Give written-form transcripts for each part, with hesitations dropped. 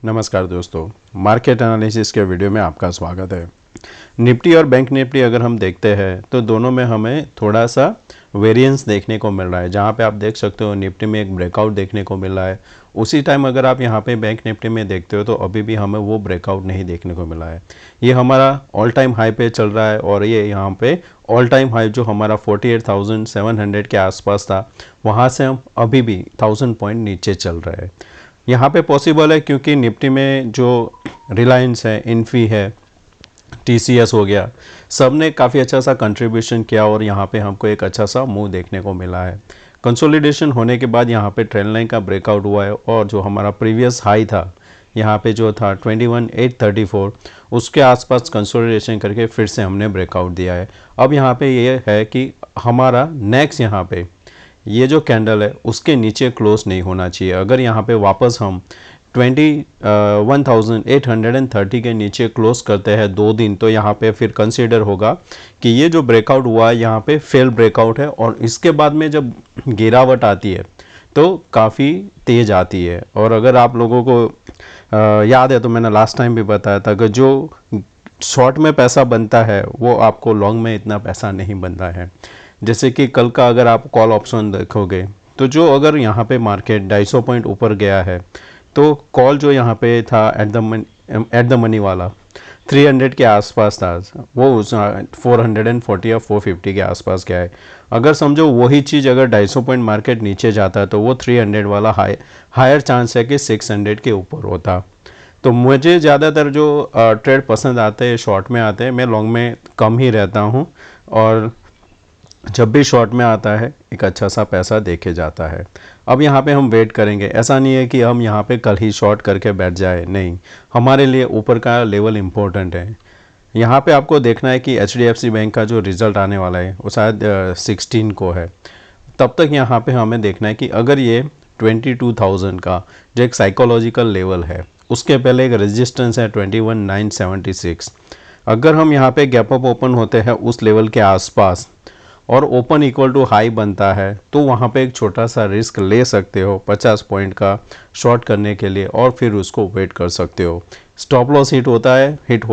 नमस्कार दोस्तों, market analysis के वीडियो में आपका स्वागत है। निफ्टी और बैंक निफ्टी अगर हम देखते हैं तो दोनों में हमें थोड़ा सा वेरिएंस देखने को मिल रहा है। जहां पे आप देख सकते हो निफ्टी में एक ब्रेकआउट देखने को मिल रहा है, उसी टाइम अगर आप यहां पे बैंक निफ्टी में देखते हो तो अभी भी हमें वो ब्रेकआउट नहीं देखने को मिला है। ये हमारा ऑल टाइम हाई पे चल रहा है और ये यहाँ पे ऑल टाइम हाई जो हमारा 48,700 के आसपास था, वहाँ से हम अभी भी 1000 पॉइंट नीचे चल रहे हैं। यहाँ पे पॉसिबल है क्योंकि निफ्टी में जो रिलायंस है, इन्फी है, टीसीएस हो गया, सब ने काफ़ी अच्छा सा कंट्रीब्यूशन किया और यहाँ पे हमको एक अच्छा सा मूव देखने को मिला है। कंसोलिडेशन होने के बाद यहाँ पे ट्रेंड लाइन का ब्रेकआउट हुआ है और जो हमारा प्रीवियस हाई था यहाँ पे जो था 21,834, उसके आसपास कंसोलिडेशन करके फिर से हमने ब्रेकआउट दिया है। अब यहाँ पे ये है कि हमारा नेक्स्ट यहाँ पे ये जो कैंडल है उसके नीचे क्लोज नहीं होना चाहिए। अगर यहाँ पे वापस हम 21,830 के नीचे क्लोज करते हैं 2 दिन, तो यहाँ पे फिर कंसीडर होगा कि ये जो ब्रेकआउट हुआ है यहाँ पे फेल ब्रेकआउट है और इसके बाद में जब गिरावट आती है तो काफ़ी तेज़ आती है। और अगर आप लोगों को याद है तो मैंने लास्ट टाइम भी बताया था कि जो शॉर्ट में पैसा बनता है वो आपको लॉन्ग में इतना पैसा नहीं बनता है। जैसे कि कल का अगर आप कॉल ऑप्शन देखोगे तो जो अगर यहाँ पे मार्केट 250 पॉइंट ऊपर गया है तो कॉल जो यहाँ पे था एट द मनी वाला 300 के आसपास था, वो 440 या 450 के आसपास गया है। अगर समझो वही चीज़ अगर 250 पॉइंट मार्केट नीचे जाता है तो वो 300 वाला हायर चांस है कि 600 के ऊपर होता। तो मुझे ज़्यादातर जो ट्रेड पसंद आते हैं शॉर्ट में आते हैं, मैं लॉन्ग में कम ही रहता हूँ और जब भी शॉर्ट में आता है एक अच्छा सा पैसा देके जाता है। अब यहाँ पे हम वेट करेंगे, ऐसा नहीं है कि हम यहाँ पे कल ही शॉर्ट करके बैठ जाए, नहीं, हमारे लिए ऊपर का लेवल इम्पोर्टेंट है। यहाँ पे आपको देखना है कि HDFC बैंक का जो रिज़ल्ट आने वाला है वो शायद 16 को है। तब तक यहाँ पे हमें देखना है कि अगर ये 22,000 का जो एक साइकोलॉजिकल लेवल है उसके पहले एक रेजिस्टेंस है 21,976, अगर हम यहाँ पे गैप अप ओपन होते हैं उस लेवल के आसपास और ओपन इक्वल टू हाई बनता है तो वहाँ पे एक छोटा सा रिस्क ले सकते हो 50 पॉइंट का शॉर्ट करने के लिए और फिर उसको वेट कर सकते हो। स्टॉप लॉस हिट होता है, हिट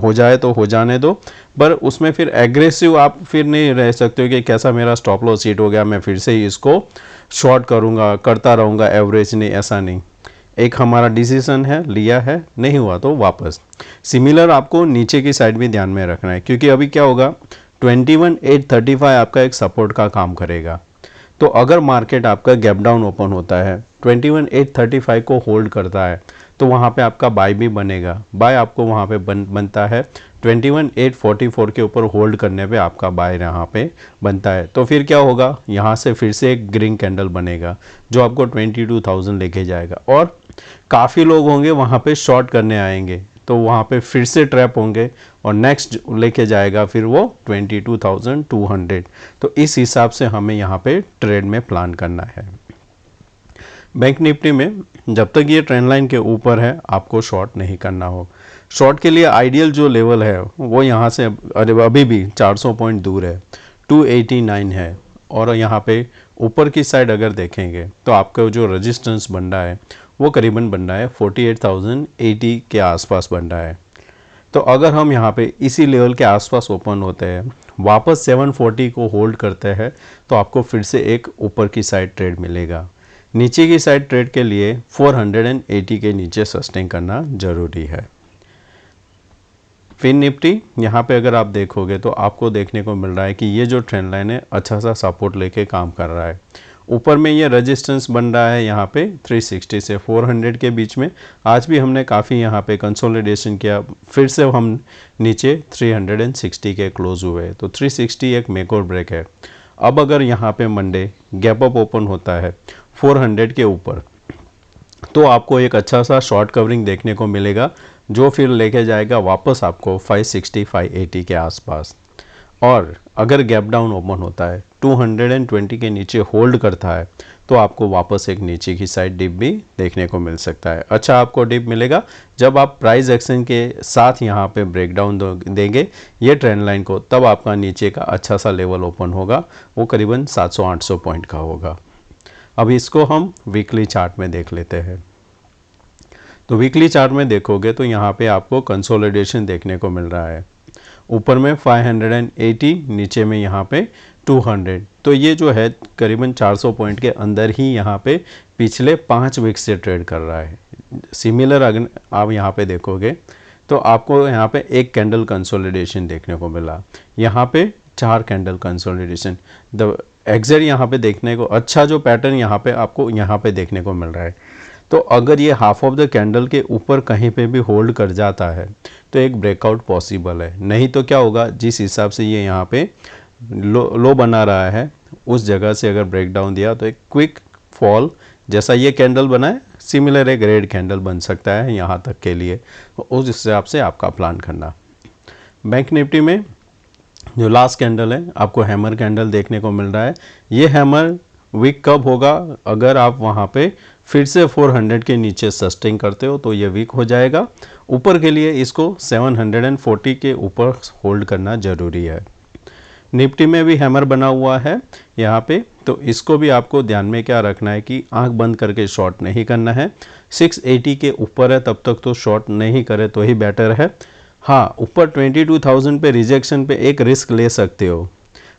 हो जाए तो हो जाने दो, पर उसमें फिर एग्रेसिव आप फिर नहीं रह सकते हो कि कैसा मेरा स्टॉप लॉस हिट हो गया मैं फिर से ही इसको शॉर्ट करूँगा, करता रहूँगा एवरेज, नहीं, ऐसा नहीं। एक हमारा डिसीजन है, लिया है, नहीं हुआ तो वापस। सिमिलर आपको नीचे की साइड भी ध्यान में रखना है क्योंकि अभी क्या होगा 21,835 आपका एक सपोर्ट का काम करेगा। तो अगर मार्केट आपका गैप डाउन ओपन होता है 21,835 को होल्ड करता है तो वहाँ पे आपका बाय भी बनेगा। बाय आपको वहाँ पे बनता है 21,844 के ऊपर होल्ड करने पे आपका बाय यहाँ पे बनता है। तो फिर क्या होगा, यहाँ से फिर से एक ग्रीन कैंडल बनेगा जो आपको 22,000 लेके जाएगा और काफ़ी लोग होंगे वहाँ पे शॉर्ट करने आएंगे तो वहाँ पे फिर से ट्रैप होंगे और नेक्स्ट लेके जाएगा फिर वो 22,200। तो इस हिसाब से हमें यहाँ पे ट्रेड में प्लान करना है। बैंक निफ्टी में जब तक ये ट्रेंड लाइन के ऊपर है आपको शॉर्ट नहीं करना हो। शॉर्ट के लिए आइडियल जो लेवल है वो यहाँ से अभी भी 400 पॉइंट दूर है, 289 है और यहाँ पे ऊपर की साइड अगर देखेंगे तो आपका जो रेजिस्टेंस बन रहा है वो करीबन बन रहा है 48,080 के आसपास बन रहा है। तो अगर हम यहाँ पे इसी लेवल के आसपास ओपन होते हैं, वापस 740 को होल्ड करते हैं तो आपको फिर से एक ऊपर की साइड ट्रेड मिलेगा। नीचे की साइड ट्रेड के लिए 480 के नीचे सस्टेन करना ज़रूरी है। फिन निफ्टी यहाँ पे अगर आप देखोगे तो आपको देखने को मिल रहा है कि ये जो ट्रेंड लाइन है अच्छा सा सपोर्ट लेके काम कर रहा है। ऊपर में ये रेजिस्टेंस बन रहा है यहाँ पे 360 से 400 के बीच में। आज भी हमने काफ़ी यहाँ पे कंसोलिडेशन किया, फिर से हम नीचे 360 के क्लोज हुए, तो 360 एक मेक और ब्रेक है। अब अगर यहाँ पे मंडे गैप अप ओपन होता है 400 के ऊपर तो आपको एक अच्छा सा शॉर्ट कवरिंग देखने को मिलेगा जो फिर लेके जाएगा वापस आपको 560 580 के आसपास। और अगर गैप डाउन ओपन होता है 220 के नीचे होल्ड करता है तो आपको वापस एक नीचे की साइड डिप भी देखने को मिल सकता है। अच्छा आपको डिप मिलेगा जब आप प्राइस एक्शन के साथ यहाँ पे ब्रेकडाउन देंगे ये ट्रेंड लाइन को, तब आपका नीचे का अच्छा सा लेवल ओपन होगा, वो करीबन 700-800 पॉइंट का होगा। अब इसको हम वीकली चार्ट में देख लेते हैं। तो वीकली चार्ट में देखोगे तो यहाँ पे आपको कंसोलिडेशन देखने को मिल रहा है। ऊपर में 580, नीचे में यहाँ पे 200। तो ये जो है करीबन 400 पॉइंट के अंदर ही यहाँ पे पिछले 5 वीक से ट्रेड कर रहा है। सिमिलर अगर आप यहाँ पे देखोगे तो आपको यहाँ पे एक कैंडल कंसोलिडेशन देखने को मिला, यहाँ पे 4 कैंडल कंसोलिडेशन। द एग्जैक्ट यहाँ पे देखने को अच्छा जो पैटर्न यहाँ पे आपको यहाँ पे देखने को मिल रहा है। तो अगर ये हाफ ऑफ द कैंडल के ऊपर कहीं पे भी होल्ड कर जाता है तो एक ब्रेकआउट पॉसिबल है। नहीं तो क्या होगा, जिस हिसाब से ये यहाँ पे लो बना रहा है उस जगह से अगर ब्रेक डाउन दिया तो एक क्विक फॉल जैसा ये कैंडल बना है, सिमिलर एक रेड कैंडल बन सकता है यहाँ तक के लिए। उस हिसाब से आपका प्लान करना। बैंक निफ्टी में जो लास्ट कैंडल है आपको हैमर कैंडल देखने को मिल रहा है। ये हैमर वीक कब होगा, अगर आप वहाँ पे फिर से 400 के नीचे सस्टेन करते हो तो ये वीक हो जाएगा। ऊपर के लिए इसको 740 के ऊपर होल्ड करना ज़रूरी है। निफ्टी में भी हैमर बना हुआ है यहाँ पे, तो इसको भी आपको ध्यान में क्या रखना है कि आंख बंद करके शॉर्ट नहीं करना है। 680 के ऊपर है तब तक तो शॉर्ट नहीं करे तो ही बेटर है। हाँ, ऊपर 22,000 पे रिजेक्शन पे एक रिस्क ले सकते हो।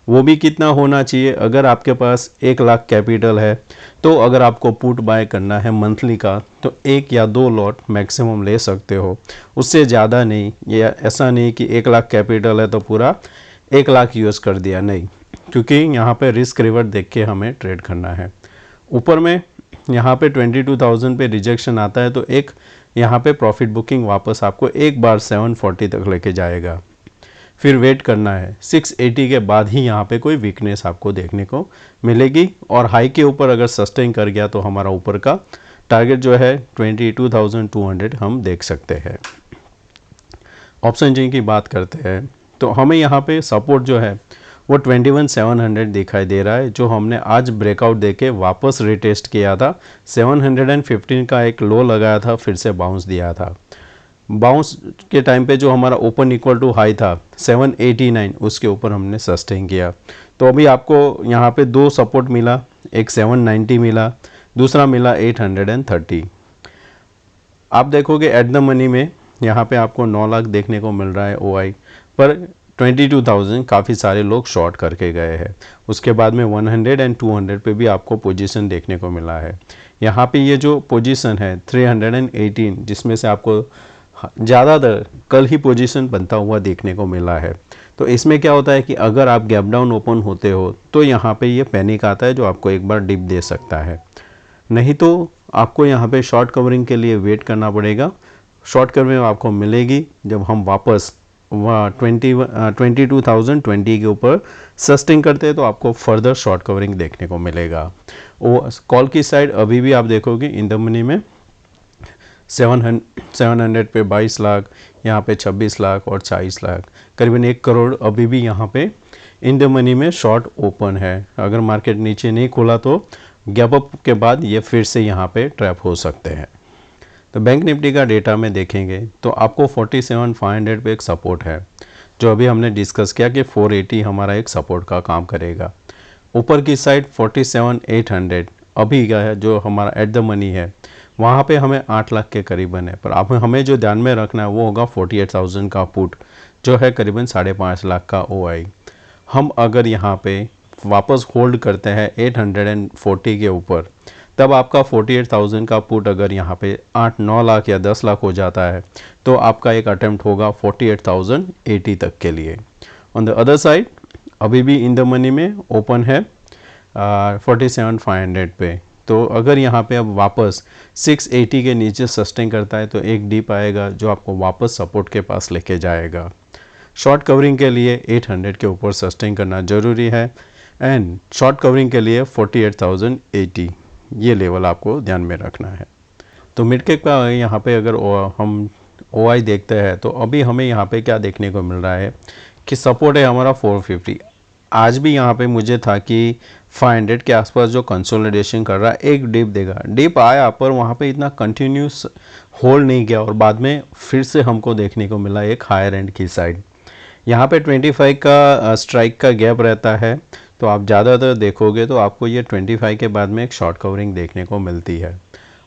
वो भी कितना होना चाहिए, अगर आपके पास 1 लाख कैपिटल है तो अगर आपको पुट बाय करना है मंथली का तो 1 या 2 लॉट मैक्सिमम ले सकते हो, उससे ज़्यादा नहीं। ये ऐसा नहीं कि 1 लाख कैपिटल है तो पूरा 1 लाख यूज़ कर दिया, नहीं, क्योंकि यहाँ पे रिस्क रिवर्ट देख के हमें ट्रेड करना है। ऊपर में यहाँ पे 22,000 पे रिजेक्शन आता है तो एक यहाँ पे प्रॉफिट बुकिंग वापस आपको एक बार 740 तक लेके जाएगा। फिर वेट करना है, 680 के बाद ही यहाँ पे कोई वीकनेस आपको देखने को मिलेगी। और हाई के ऊपर अगर सस्टेन कर गया तो हमारा ऊपर का टारगेट जो है 22,200 हम देख सकते हैं। ऑप्शन जी की बात करते हैं तो हमें यहाँ पे सपोर्ट जो है वो 21,700 दिखाई दे रहा है, जो हमने आज ब्रेकआउट देके वापस रिटेस्ट किया था। 715 का एक लो लगाया था, फिर से बाउंस दिया था। बाउंस के टाइम पे जो हमारा ओपन इक्वल टू हाई था 789, उसके ऊपर हमने सस्टेन किया। तो अभी आपको यहाँ पे 2 सपोर्ट मिला, एक 790 मिला, दूसरा मिला 830। आप देखोगे एट द मनी में यहाँ पे आपको 9 लाख देखने को मिल रहा है ओआई पर 22,000 काफ़ी सारे लोग शॉर्ट करके गए हैं। उसके बाद में 100 एंड 200 पे भी आपको पोजीशन देखने को मिला है। यहाँ पे ये जो पोजीशन है 318, जिसमें से आपको ज़्यादातर कल ही पोजीशन बनता हुआ देखने को मिला है। तो इसमें क्या होता है कि अगर आप गैप डाउन ओपन होते हो तो यहाँ पे ये पैनिक आता है जो आपको एक बार डिप दे सकता है। नहीं तो आपको यहाँ पे शॉर्ट कवरिंग के लिए वेट करना पड़ेगा। शॉर्ट कवरिंग आपको मिलेगी जब हम वापस 22,020 के ऊपर सस्टेन करते हैं तो आपको फर्दर शॉर्ट कवरिंग देखने को मिलेगा। वो कॉल की साइड अभी भी आप देखोगे इन द मनी में 700 पे 22 लाख, यहाँ पे 26 लाख और 40 लाख, करीबन 1 करोड़ अभी भी यहाँ पे इन द मनी में शॉर्ट ओपन है। अगर मार्केट नीचे नहीं खुला तो गैप अप के बाद ये फिर से यहाँ पे ट्रैप हो सकते हैं। तो बैंक निफ्टी का डेटा में देखेंगे तो आपको 47,500 पे एक सपोर्ट है, जो अभी हमने डिस्कस किया कि 480 हमारा एक सपोर्ट का काम करेगा। ऊपर की साइड 47,800 अभी का है, जो हमारा एट द मनी है, वहाँ पे हमें 8 लाख के करीबन है। पर अब हमें जो ध्यान में रखना है वो होगा 48,000 का पुट, जो है करीबन 5.5 लाख का ओआई। हम अगर यहाँ पे वापस होल्ड करते हैं 840 के ऊपर, तब आपका 48,000 का पुट अगर यहाँ पे 8-9 लाख या 10 लाख हो जाता है तो आपका एक अटेम्प्ट होगा 48,080 तक के लिए। ऑन द अदर साइड अभी भी इन द मनी में ओपन है 47,500 पे। तो अगर यहाँ पे अब वापस 680 के नीचे सस्टेन करता है तो एक डीप आएगा जो आपको वापस सपोर्ट के पास लेके जाएगा। शॉर्ट कवरिंग के लिए 800 के ऊपर सस्टेन करना ज़रूरी है एंड शॉर्ट कवरिंग के लिए 48,080 ये लेवल आपको ध्यान में रखना है। तो मिड कैप का यहाँ पे अगर हम ओआई देखते हैं तो अभी हमें यहाँ पे क्या देखने को मिल रहा है कि सपोर्ट है हमारा 450। आज भी यहाँ पे मुझे था कि 500 के आसपास जो कंसोलिडेशन कर रहा है एक डिप देगा। डिप आया पर वहाँ पे इतना कंटिन्यूस होल्ड नहीं गया और बाद में फिर से हमको देखने को मिला एक हायर एंड की साइड। यहाँ पे 25 का स्ट्राइक का गैप रहता है, तो आप ज़्यादातर देखोगे तो आपको ये 25 के बाद में एक शॉर्ट कवरिंग देखने को मिलती है।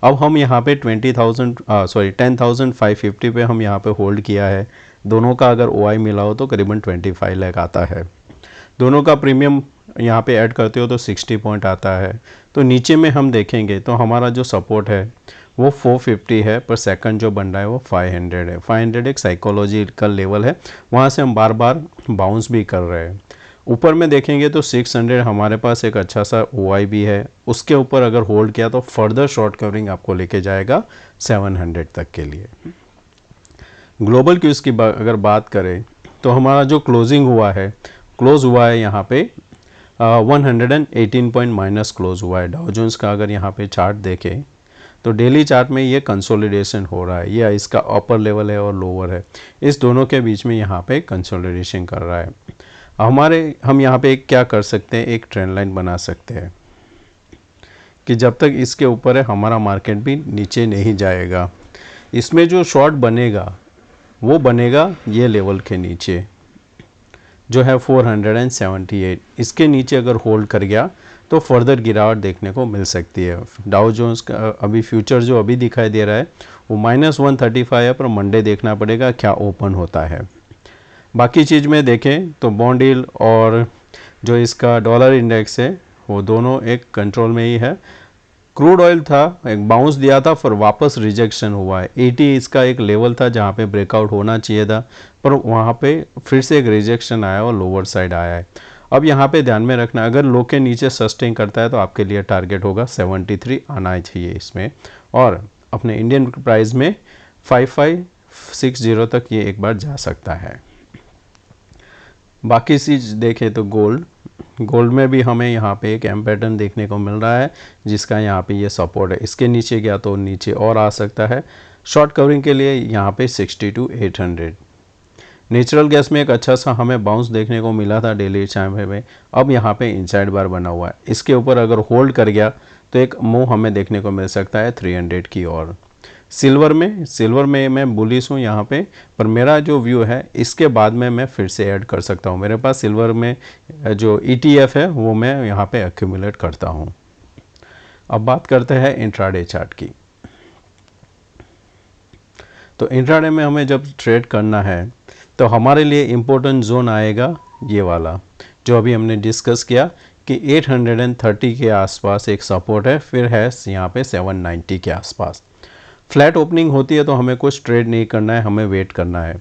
अब हम यहाँ पे 10,550 पे हम यहाँ पे होल्ड किया है। दोनों का अगर OI मिला हो तो करीबन 25 लाख आता है। दोनों का प्रीमियम यहाँ पे ऐड करते हो तो 60 पॉइंट आता है। तो नीचे में हम देखेंगे तो हमारा जो सपोर्ट है वो 450 है, पर सेकंड जो बन रहा है वो 500 है। 500 एक साइकोलॉजिकल लेवल है, वहाँ से हम बार बार बाउंस भी कर रहे हैं। ऊपर में देखेंगे तो 600 हमारे पास एक अच्छा सा OI भी है, उसके ऊपर अगर होल्ड किया तो फर्दर शॉर्ट कवरिंग आपको लेके जाएगा 700 तक के लिए। ग्लोबल क्यूज की अगर बात करें तो हमारा जो क्लोजिंग हुआ है, क्लोज हुआ है यहाँ पे 118 पॉइंट माइनस क्लोज हुआ है। डाउ जोन्स का अगर यहाँ पे चार्ट देखें तो डेली चार्ट में ये कंसोलिडेशन हो रहा है, ये इसका अपर लेवल है और लोअर है, इस दोनों के बीच में यहाँ पे कंसोलिडेशन कर रहा है। हम यहाँ पे क्या कर सकते हैं, एक ट्रेंड लाइन बना सकते हैं कि जब तक इसके ऊपर है हमारा मार्केट भी नीचे नहीं जाएगा। इसमें जो शॉर्ट बनेगा वो बनेगा ये लेवल के नीचे जो है 478। इसके नीचे अगर होल्ड कर गया तो फर्दर गिरावट देखने को मिल सकती है। डाउ जोन्स का अभी फ्यूचर जो अभी दिखाई दे रहा है वो -135 है, पर मंडे देखना पड़ेगा क्या ओपन होता है। बाकी चीज़ में देखें तो बॉन्ड यील्ड और जो इसका डॉलर इंडेक्स है वो दोनों एक कंट्रोल में ही है। क्रूड ऑयल था, एक बाउंस दिया था, फिर वापस रिजेक्शन हुआ है। 80 इसका एक लेवल था जहाँ पे ब्रेकआउट होना चाहिए था, पर वहाँ पे फिर से एक रिजेक्शन आया और लोअर साइड आया है। अब यहाँ पे ध्यान में रखना, अगर लो के नीचे सस्टेन करता है तो आपके लिए टारगेट होगा 73 आना चाहिए इसमें, और अपने इंडियन प्राइस में 5560 तक ये एक बार जा सकता है। बाकी चीज़ देखें तो गोल्ड में भी हमें यहाँ पे एक एम पैटर्न देखने को मिल रहा है जिसका यहाँ पे ये सपोर्ट है। इसके नीचे गया तो नीचे और आ सकता है। शॉर्ट कवरिंग के लिए यहाँ पे 60 to 800। नेचुरल गैस में एक अच्छा सा हमें बाउंस देखने को मिला था डेली चार्ट में, अब यहाँ पे इनसाइड बार बना हुआ है। इसके ऊपर अगर होल्ड कर गया तो एक मूव हमें देखने को मिल सकता है 300 की ओर। सिल्वर में मैं बुलिश हूँ यहाँ पे, पर मेरा जो व्यू है इसके बाद में मैं फिर से ऐड कर सकता हूँ। मेरे पास सिल्वर में जो ETF है वो मैं यहाँ पे एक्यूमुलेट करता हूँ। अब बात करते हैं इंट्राडे चार्ट की। तो इंट्राडे में हमें जब ट्रेड करना है तो हमारे लिए इम्पोर्टेंट जोन आएगा ये वाला जो अभी हमने डिस्कस किया कि 830 के आसपास एक सपोर्ट है, फिर है यहाँ पे 790 के आसपास। फ्लैट ओपनिंग होती है तो हमें कुछ ट्रेड नहीं करना है, हमें वेट करना है।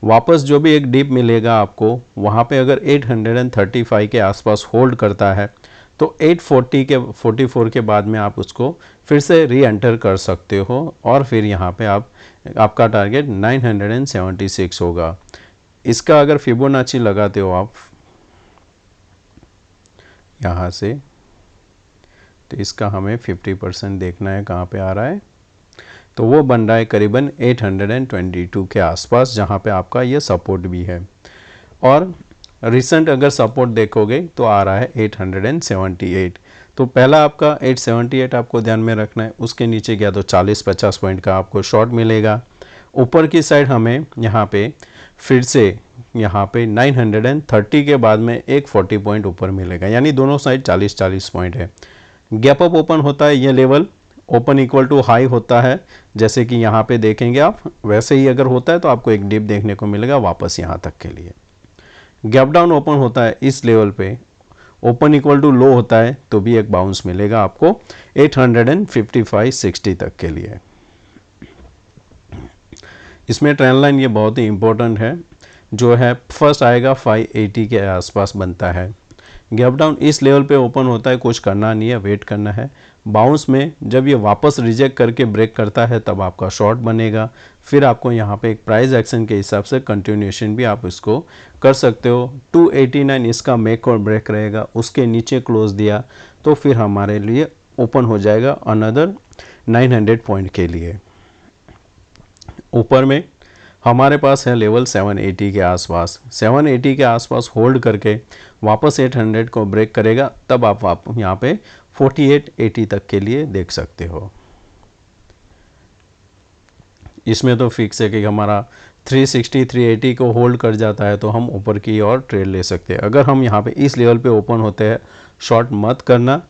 वापस जो भी एक डिप मिलेगा आपको वहाँ पे अगर 835 के आसपास होल्ड करता है तो 844 के बाद में आप उसको फिर से री एंटर कर सकते हो, और फिर यहाँ पे आपका टारगेट 976 होगा। इसका अगर फिबोनाची लगाते हो आप यहाँ से, तो इसका हमें 50% देखना है कहाँ पे आ रहा है, तो वो बन रहा है करीबन 822 के आसपास, जहाँ पे आपका ये सपोर्ट भी है। और रिसेंट अगर सपोर्ट देखोगे तो आ रहा है 878। तो पहला आपका 878 आपको ध्यान में रखना है। उसके नीचे गया तो 40-50 पॉइंट का आपको शॉर्ट मिलेगा। ऊपर की साइड हमें यहाँ पे फिर से यहाँ पे 930 के बाद में एक 40 पॉइंट ऊपर मिलेगा, यानी दोनों साइड 40-40 पॉइंट है। गैप अप ओपन होता है, ये level open equal to high होता है, जैसे कि यहाँ पे देखेंगे आप, वैसे ही अगर होता है तो आपको एक डिप देखने को मिलेगा वापस यहाँ तक के लिए। गैप डाउन ओपन होता है इस लेवल पे, ओपन इक्वल टू लो होता है तो भी एक बाउंस मिलेगा आपको 855-60 तक के लिए। इसमें ट्रेंड लाइन ये बहुत ही इंपॉर्टेंट है, जो है फर्स्ट आएगा 580 के आसपास बनता है। गैप डाउन इस लेवल पे ओपन होता है, कुछ करना नहीं है, वेट करना है। बाउंस में जब ये वापस रिजेक्ट करके ब्रेक करता है तब आपका शॉर्ट बनेगा। फिर आपको यहाँ पे एक प्राइस एक्शन के हिसाब से कंटिन्यूएशन भी आप इसको कर सकते हो। 289 इसका मेक और ब्रेक रहेगा, उसके नीचे क्लोज दिया तो फिर हमारे लिए ओपन हो जाएगा अनदर 900 पॉइंट के लिए। ऊपर में हमारे पास है लेवल 780 के आसपास। 780 के आसपास होल्ड करके वापस 800 को ब्रेक करेगा, तब आप यहाँ पे 4880 तक के लिए देख सकते हो। इसमें तो फिक्स है कि हमारा 360-380 को होल्ड कर जाता है तो हम ऊपर की ओर ट्रेड ले सकते हैं। अगर हम यहाँ पे इस लेवल पे ओपन होते हैं, शॉर्ट मत करना,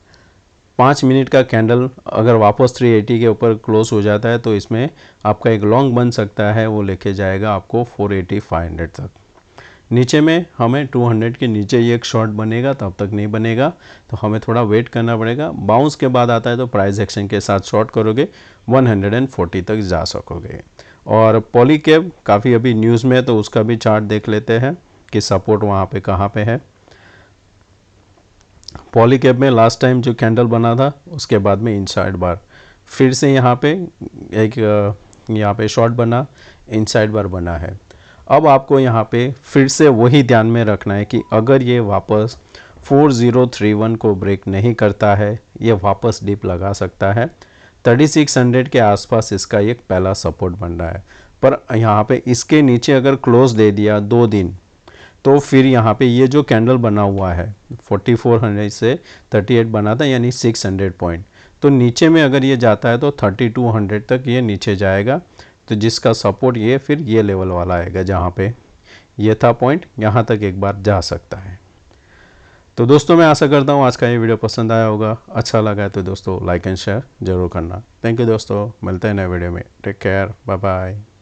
5 मिनट का कैंडल अगर वापस 380 के ऊपर क्लोज हो जाता है तो इसमें आपका एक लॉन्ग बन सकता है, वो लेके जाएगा आपको 480 500 तक। नीचे में हमें 200 के नीचे ये एक शॉर्ट बनेगा, तब तक नहीं बनेगा, तो हमें थोड़ा वेट करना पड़ेगा। बाउंस के बाद आता है तो प्राइस एक्शन के साथ शॉर्ट करोगे 140 तक जा सकोगे। और पॉलीकैब काफ़ी अभी न्यूज़ में है तो उसका भी चार्ट देख लेते हैं कि सपोर्ट वहाँ पे कहाँ पे है। पॉलीकैब में लास्ट टाइम जो कैंडल बना था उसके बाद में इनसाइड बार, फिर से यहाँ पे एक यहाँ पे शॉर्ट बना, इनसाइड बार बना है। अब आपको यहाँ पे फिर से वही ध्यान में रखना है कि अगर ये वापस 4031 को ब्रेक नहीं करता है, ये वापस डिप लगा सकता है। 3600 के आसपास इसका एक पहला सपोर्ट बन रहा है, पर यहाँ पे इसके नीचे अगर क्लोज दे दिया 2 दिन, तो फिर यहाँ पे ये जो कैंडल बना हुआ है 4400 से 38 बना था, यानी 600 पॉइंट, तो नीचे में अगर ये जाता है तो 3200 तक ये नीचे जाएगा, तो जिसका सपोर्ट ये फिर ये लेवल वाला आएगा जहाँ पे ये था पॉइंट, यहाँ तक एक बार जा सकता है। तो दोस्तों मैं आशा करता हूँ आज का ये वीडियो पसंद आया होगा। अच्छा लगा है तो दोस्तों लाइक एंड शेयर जरूर करना। थैंक यू दोस्तों, मिलते हैं नए वीडियो में। Take care, bye bye.